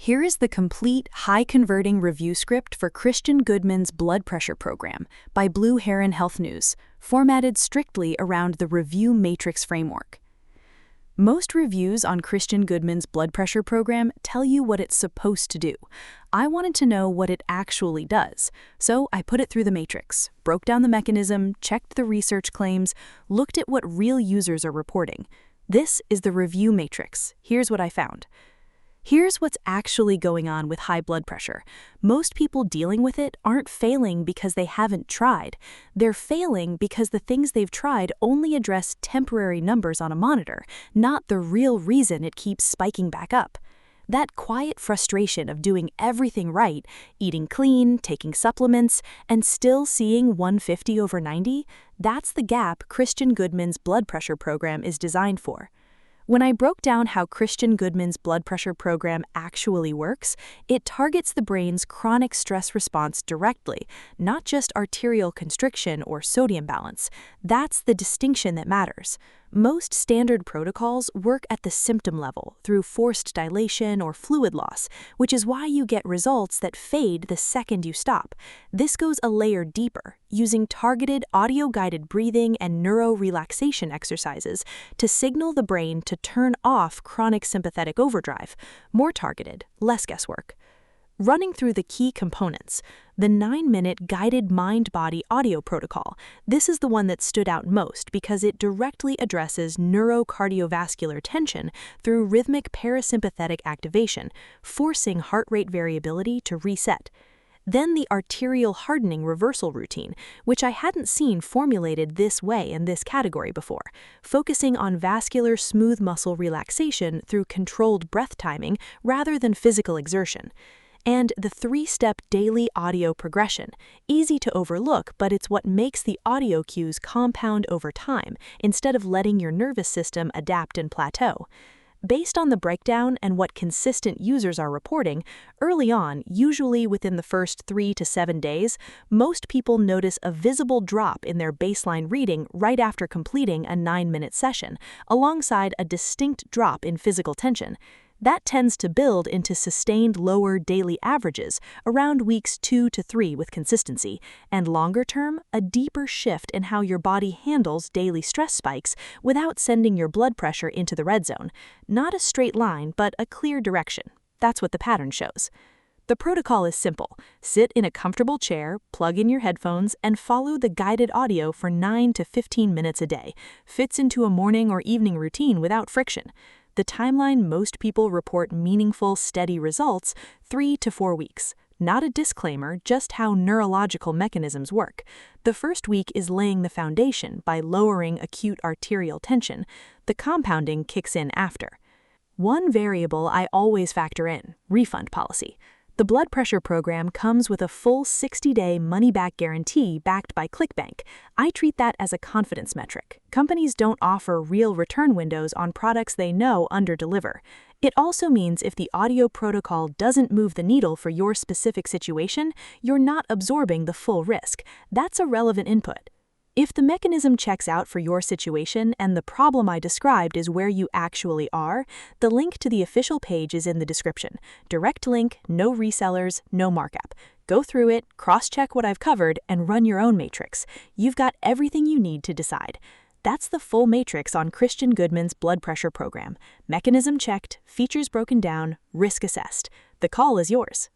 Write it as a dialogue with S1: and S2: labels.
S1: Here is the complete, high-converting review script for Christian Goodman's blood pressure program by Heron Health News, formatted strictly around the review matrix framework. Most reviews on Christian Goodman's blood pressure program tell you what it's supposed to do. I wanted to know what it actually does, so I put it through the matrix, broke down the mechanism, checked the research claims, looked at what real users are reporting. This is the review matrix. Here's what I found. Here's what's actually going on with high blood pressure. Most people dealing with it aren't failing because they haven't tried. They're failing because the things they've tried only address temporary numbers on a monitor, not the real reason it keeps spiking back up. That quiet frustration of doing everything right, eating clean, taking supplements, and still seeing 150/90, that's the gap Christian Goodman's blood pressure program is designed for. When I broke down how Christian Goodman's blood pressure program actually works, it targets the brain's chronic stress response directly, not just arterial constriction or sodium balance. That's the distinction that matters. Most standard protocols work at the symptom level through forced dilation or fluid loss, which is why you get results that fade the second you stop. This goes a layer deeper, using targeted audio-guided breathing and neuro-relaxation exercises to signal the brain to turn off chronic sympathetic overdrive. More targeted, less guesswork. Running through the key components, the 9-minute guided mind-body audio protocol. This is the one that stood out most because it directly addresses neurocardiovascular tension through rhythmic parasympathetic activation, forcing heart rate variability to reset. Then the arterial hardening reversal routine, which I hadn't seen formulated this way in this category before, focusing on vascular smooth muscle relaxation through controlled breath timing rather than physical exertion. And the 3-step daily audio progression. Easy to overlook, but it's what makes the audio cues compound over time, instead of letting your nervous system adapt and plateau. Based on the breakdown and what consistent users are reporting, early on, usually within the first 3 to 7 days, most people notice a visible drop in their baseline reading right after completing a 9-minute session, alongside a distinct drop in physical tension. That tends to build into sustained lower daily averages around weeks 2 to 3 with consistency, and longer term, a deeper shift in how your body handles daily stress spikes without sending your blood pressure into the red zone. Not a straight line, but a clear direction. That's what the pattern shows. The protocol is simple. Sit in a comfortable chair, plug in your headphones, and follow the guided audio for 9 to 15 minutes a day. Fits into a morning or evening routine without friction. The timeline most people report meaningful, steady results, 3 to 4 weeks. Not a disclaimer, just how neurological mechanisms work. The first week is laying the foundation by lowering acute arterial tension. The compounding kicks in after. One variable I always factor in: refund policy. The blood pressure program comes with a full 60-day money-back guarantee backed by ClickBank. I treat that as a confidence metric. Companies don't offer real return windows on products they know under-deliver. It also means if the audio protocol doesn't move the needle for your specific situation, you're not absorbing the full risk. That's a relevant input. If the mechanism checks out for your situation and the problem I described is where you actually are, the link to the official page is in the description. Direct link, no resellers, no markup. Go through it, cross-check what I've covered, and run your own matrix. You've got everything you need to decide. That's the full matrix on Christian Goodman's blood pressure program. Mechanism checked, features broken down, risk assessed. The call is yours.